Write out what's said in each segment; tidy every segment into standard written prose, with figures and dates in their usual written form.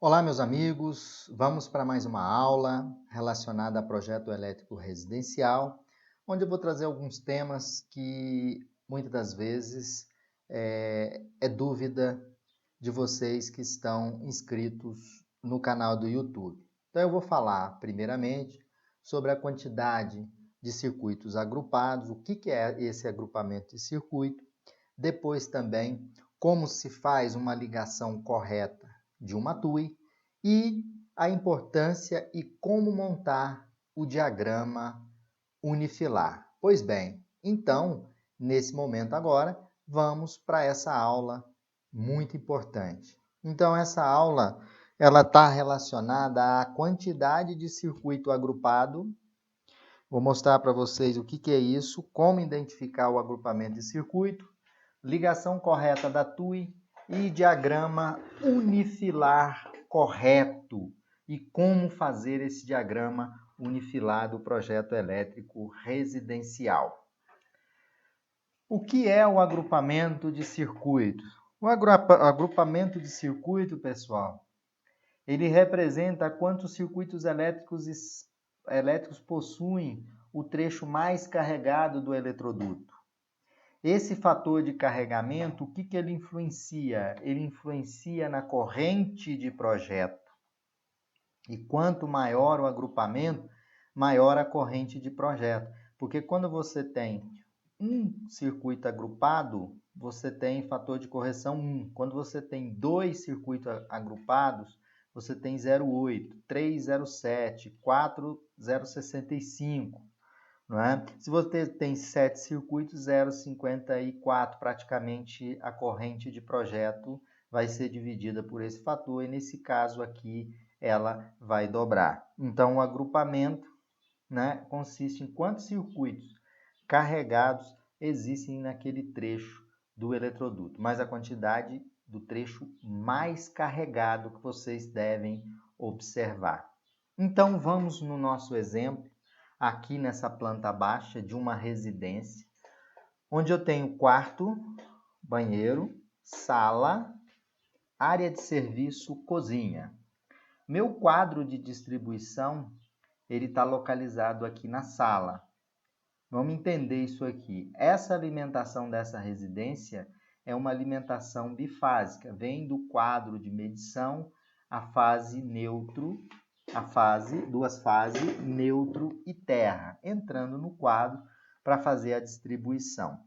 Olá, meus amigos. Vamos para mais uma aula relacionada a projeto elétrico residencial, onde eu vou trazer alguns temas que muitas das vezes é dúvida de vocês que estão inscritos no canal do YouTube. Então, eu vou falar, primeiramente, sobre a quantidade de circuitos agrupados, o que é esse agrupamento de circuito. Depois também, como se faz uma ligação correta de uma TUI e a importância e como montar o diagrama unifilar. Pois bem, então, nesse momento agora, vamos para essa aula muito importante. Então, essa aula ela está relacionada à quantidade de circuito agrupado. Vou mostrar para vocês o que é isso, como identificar o agrupamento de circuito, ligação correta da TUI e diagrama unifilar correto e como fazer esse diagrama unifilar do projeto elétrico residencial. O que é o agrupamento de circuitos? O agrupamento de circuito, pessoal, ele representa quantos circuitos elétricos possuem o trecho mais carregado do eletroduto. Esse fator de carregamento, o que ele influencia? Ele influencia na corrente de projeto. E quanto maior o agrupamento, maior a corrente de projeto. Porque quando você tem um circuito agrupado, você tem fator de correção 1. Quando você tem dois circuitos agrupados, você tem 0,8, 3, 0,7, 4, 0,65. Não é? Se você tem 7 circuitos, 0,54, praticamente a corrente de projeto vai ser dividida por esse fator, e nesse caso aqui ela vai dobrar. Então, o agrupamento, né, consiste em quantos circuitos carregados existem naquele trecho do eletroduto, mais a quantidade do trecho mais carregado que vocês devem observar. Então, vamos no nosso exemplo, aqui nessa planta baixa de uma residência, onde eu tenho quarto, banheiro, sala, área de serviço, cozinha. Meu quadro de distribuição, ele está localizado aqui na sala. Vamos entender isso aqui. Essa alimentação dessa residência é uma alimentação bifásica. Vem do quadro de medição a fase neutro, duas fases, neutro e terra, entrando no quadro para fazer a distribuição.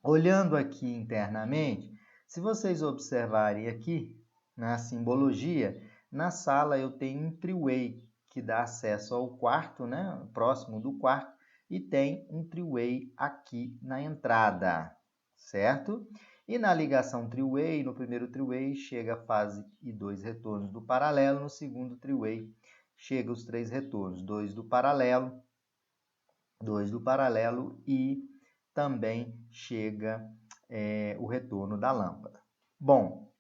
Olhando aqui internamente, se vocês observarem aqui na simbologia, na sala eu tenho um three-way que dá acesso ao quarto, né, próximo do quarto, e tem um three-way aqui na entrada, certo? E na ligação three-way, no primeiro three-way, chega a fase e 2 retornos do paralelo, no segundo three-way chega os 3 retornos, 2 do paralelo e também chega o retorno da lâmpada. Bom,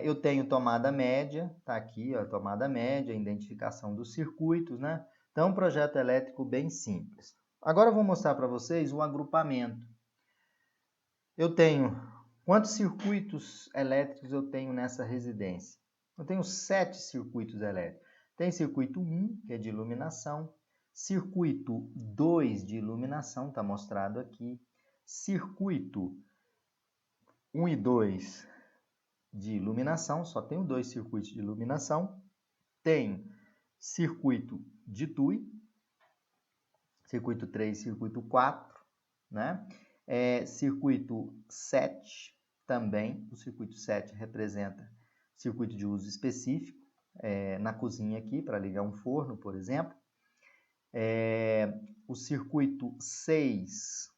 eu tenho tomada média, está aqui a tomada média, a identificação dos circuitos, né? Então, um projeto elétrico bem simples. Agora eu vou mostrar para vocês o agrupamento. Eu tenho quantos circuitos elétricos eu tenho nessa residência? Eu tenho 7 circuitos elétricos. Tem circuito 1, que é de iluminação, circuito 2 de iluminação, está mostrado aqui, circuito 1 e 2 de iluminação, só tenho 2 circuitos de iluminação, tem circuito de TUI, circuito 3, circuito 4, né? Circuito 7 também, o circuito 7 representa circuito de uso específico, na cozinha aqui, para ligar um forno, por exemplo. O circuito 6,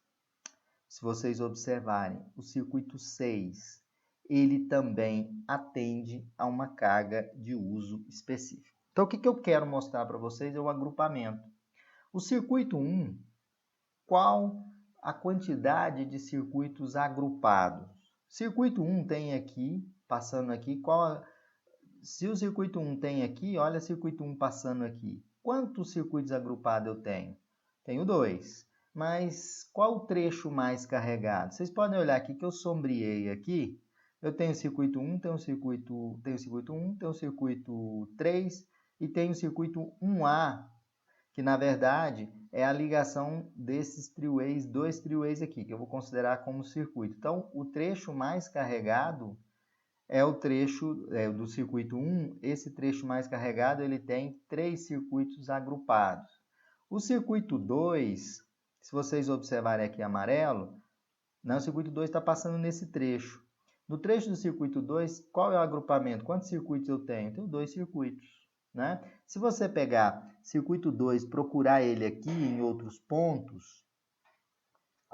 se vocês observarem, o circuito 6, ele também atende a uma carga de uso específico. Então, o que eu quero mostrar para vocês é o agrupamento. O circuito 1, qual a quantidade de circuitos agrupados? Circuito 1 tem aqui, passando aqui, se o circuito 1 tem aqui, olha o circuito 1 passando aqui. Quantos circuitos agrupados eu tenho? Tenho 2. Mas qual o trecho mais carregado? Vocês podem olhar aqui que eu sombreei aqui, Eu tenho o circuito 1, tenho o circuito 1, tenho o circuito 3 e tenho o circuito 1A, que na verdade é a ligação desses three-ways, dois three-ways aqui, que eu vou considerar como circuito. Então, o trecho mais carregado é o trecho do circuito 1. Esse trecho mais carregado ele tem 3 circuitos agrupados. O circuito 2, se vocês observarem aqui amarelo, o circuito 2 está passando nesse trecho. No trecho do circuito 2, qual é o agrupamento? Quantos circuitos eu tenho? Eu tenho 2 circuitos. Né? Se você pegar circuito 2, procurar ele aqui em outros pontos,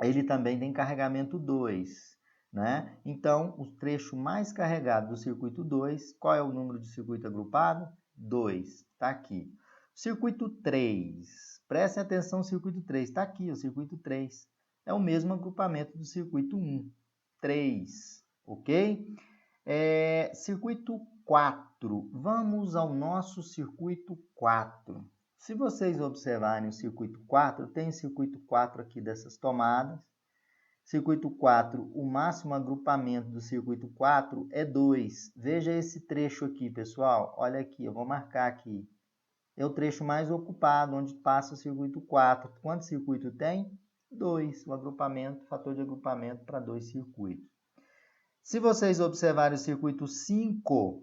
ele também tem carregamento 2. Né? Então, o trecho mais carregado do circuito 2, qual é o número de circuito agrupado? 2, está aqui. Circuito 3, prestem atenção no circuito 3, está aqui o circuito 3. É o mesmo agrupamento do circuito 1, 3, ok? Circuito 4, vamos ao nosso circuito 4. Se vocês observarem o circuito 4, tem o circuito 4 aqui dessas tomadas. Circuito 4, o máximo agrupamento do circuito 4 é 2. Veja esse trecho aqui, pessoal. Olha aqui, eu vou marcar aqui. É o trecho mais ocupado, onde passa o circuito 4. Quantos circuitos tem? 2. O agrupamento, fator de agrupamento para 2 circuitos. Se vocês observarem o circuito 5,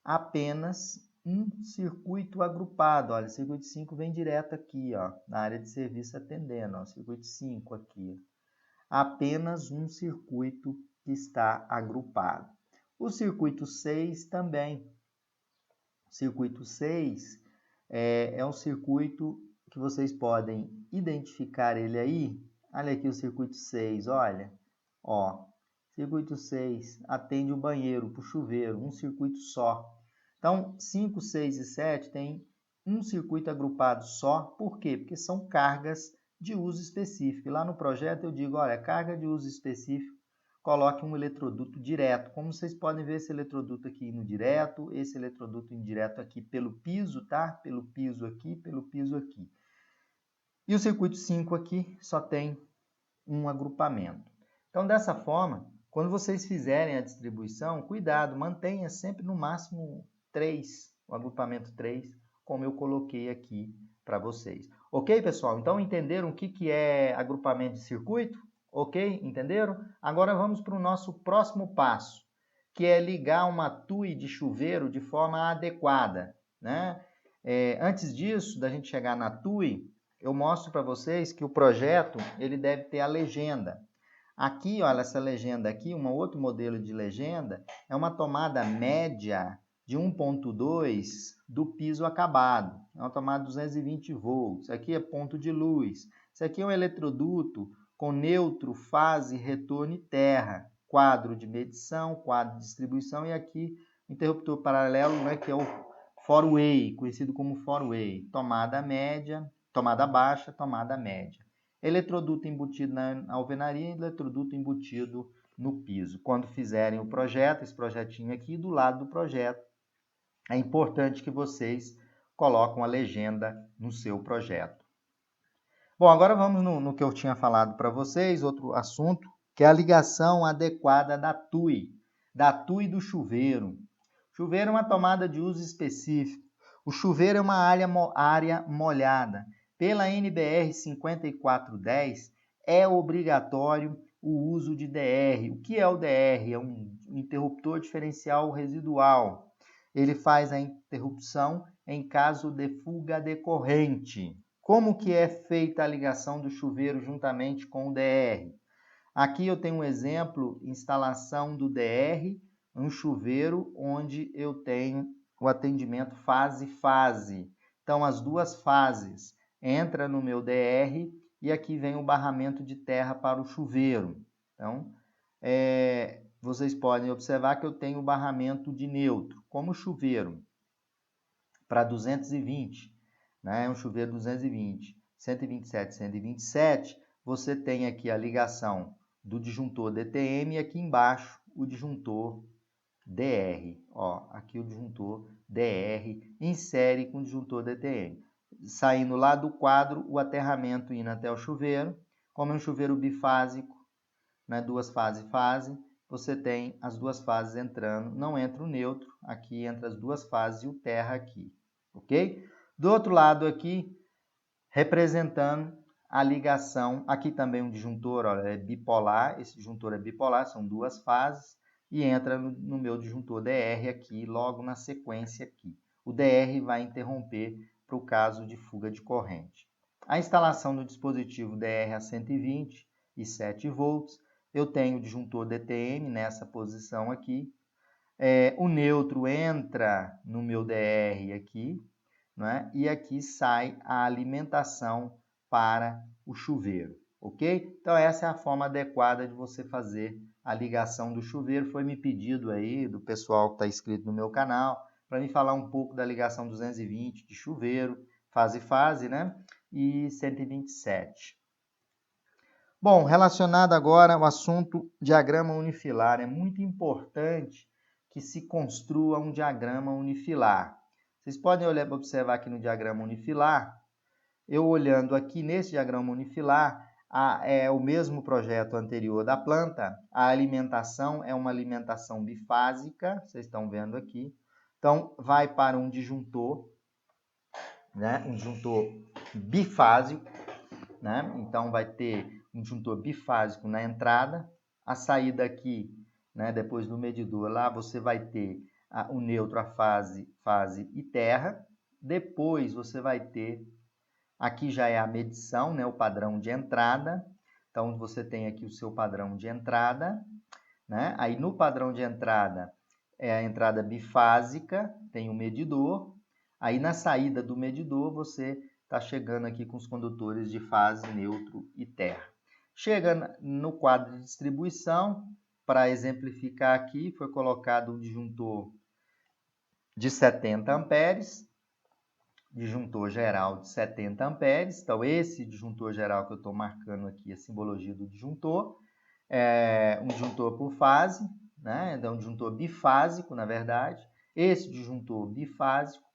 apenas um circuito agrupado. Olha, o circuito 5 vem direto aqui, ó, na área de serviço atendendo, ó, circuito 5 aqui. Apenas um circuito que está agrupado. O circuito 6 também. O circuito 6 é um circuito que vocês podem identificar ele aí. Olha aqui o circuito 6, olha. Ó, circuito 6 atende o banheiro, para o chuveiro, um circuito só. Então, 5, 6 e 7 tem um circuito agrupado só. Por quê? Porque são cargas de uso específico. E lá no projeto eu digo, olha, carga de uso específico, coloque um eletroduto direto. Como vocês podem ver, esse eletroduto aqui no direto, esse eletroduto indireto aqui pelo piso, tá? Pelo piso aqui, pelo piso aqui. E o circuito 5 aqui só tem um agrupamento. Então, dessa forma, quando vocês fizerem a distribuição, cuidado, mantenha sempre no máximo 3, o agrupamento 3, como eu coloquei aqui para vocês. Ok, pessoal? Então, entenderam o que é agrupamento de circuito? Ok? Entenderam? Agora vamos para o nosso próximo passo, que é ligar uma TUI de chuveiro de forma adequada. Né? Antes disso, da gente chegar na TUI, eu mostro para vocês que o projeto ele deve ter a legenda. Aqui, olha, essa legenda aqui, um outro modelo de legenda, é uma tomada média de 1.2 do piso acabado. É uma tomada 220 volts. Aqui é ponto de luz. Isso aqui é um eletroduto com neutro, fase, retorno e terra. Quadro de medição, quadro de distribuição e aqui interruptor paralelo, né, que é o four-way, conhecido como four-way. Tomada média, tomada baixa, tomada média. Eletroduto embutido na alvenaria e eletroduto embutido no piso. Quando fizerem o projeto, esse projetinho aqui, do lado do projeto, é importante que vocês coloquem a legenda no seu projeto. Bom, agora vamos no que eu tinha falado para vocês, outro assunto, que é a ligação adequada da TUI do chuveiro. Chuveiro é uma tomada de uso específico. O chuveiro é uma área molhada. Pela NBR 5410, é obrigatório o uso de DR. O que é o DR? É um interruptor diferencial residual. Ele faz a interrupção em caso de fuga decorrente. Como que é feita a ligação do chuveiro juntamente com o DR? Aqui eu tenho um exemplo, instalação do DR, um chuveiro onde eu tenho o atendimento fase-fase. Então, as duas fases entra no meu DR e aqui vem o barramento de terra para o chuveiro. Então, vocês podem observar que eu tenho o barramento de neutro, como chuveiro, para 220, né? Um chuveiro 220, 127, 127, você tem aqui a ligação do disjuntor DTM e aqui embaixo o disjuntor DR. Ó, aqui o disjuntor DR insere com o disjuntor DTM. Saindo lá do quadro, o aterramento indo até o chuveiro. Como é um chuveiro bifásico, né, duas fase, você tem as duas fases entrando, não entra o neutro, aqui entra as duas fases e o terra aqui, ok? Do outro lado aqui, representando a ligação, aqui também um disjuntor, olha, é bipolar, esse disjuntor é bipolar, são duas fases, e entra no meu disjuntor DR aqui, logo na sequência aqui. O DR vai interromper para o caso de fuga de corrente. A instalação do dispositivo DR a 127 volts, eu tenho o disjuntor DTM nessa posição aqui, o neutro entra no meu DR aqui, né? E aqui sai a alimentação para o chuveiro, ok? Então essa é a forma adequada de você fazer a ligação do chuveiro. Foi me pedido aí do pessoal que está inscrito no meu canal para me falar um pouco da ligação 220 de chuveiro, fase, né? E 127. Bom, relacionado agora ao assunto diagrama unifilar, é muito importante que se construa um diagrama unifilar. Vocês podem observar aqui no diagrama unifilar, eu olhando aqui nesse diagrama unifilar, é o mesmo projeto anterior da planta, a alimentação é uma alimentação bifásica, vocês estão vendo aqui, então vai para um disjuntor, né? Um disjuntor bifásico, né? Então vai ter um disjuntor bifásico na entrada, a saída aqui, né, depois do medidor, lá você vai ter o neutro, a fase e terra. Depois você vai ter, aqui já é a medição, né, o padrão de entrada. Então você tem aqui o seu padrão de entrada, né? Aí no padrão de entrada é a entrada bifásica, tem o medidor. Aí na saída do medidor você está chegando aqui com os condutores de fase, neutro e terra. Chega no quadro de distribuição, para exemplificar aqui, foi colocado um disjuntor de 70 amperes, disjuntor geral de 70 amperes. Então, esse disjuntor geral que eu estou marcando aqui, a simbologia do disjuntor, é um disjuntor por fase, né? Então, um disjuntor bifásico, na verdade. Esse disjuntor bifásico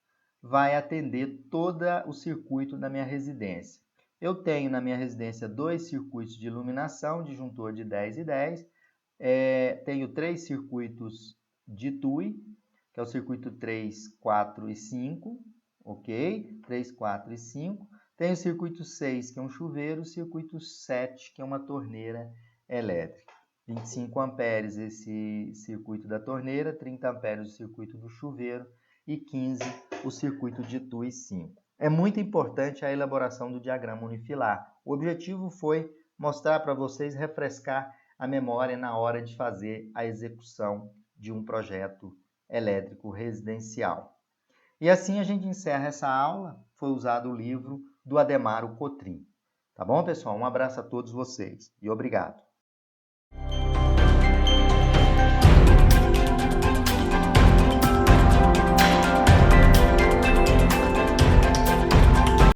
vai atender todo o circuito da minha residência. Eu tenho na minha residência dois circuitos de iluminação, disjuntor de 10 e 10. Tenho três circuitos de TUI, que é o circuito 3, 4 e 5, ok? 3, 4 e 5. Tenho o circuito 6, que é um chuveiro, o circuito 7, que é uma torneira elétrica. 25 amperes esse circuito da torneira, 30 amperes o circuito do chuveiro e 15 o circuito de TUI 5. É muito importante a elaboração do diagrama unifilar. O objetivo foi mostrar para vocês, refrescar a memória na hora de fazer a execução de um projeto elétrico residencial. E assim a gente encerra essa aula. Foi usado o livro do Ademaro Cotrim. Tá bom, pessoal? Um abraço a todos vocês e obrigado.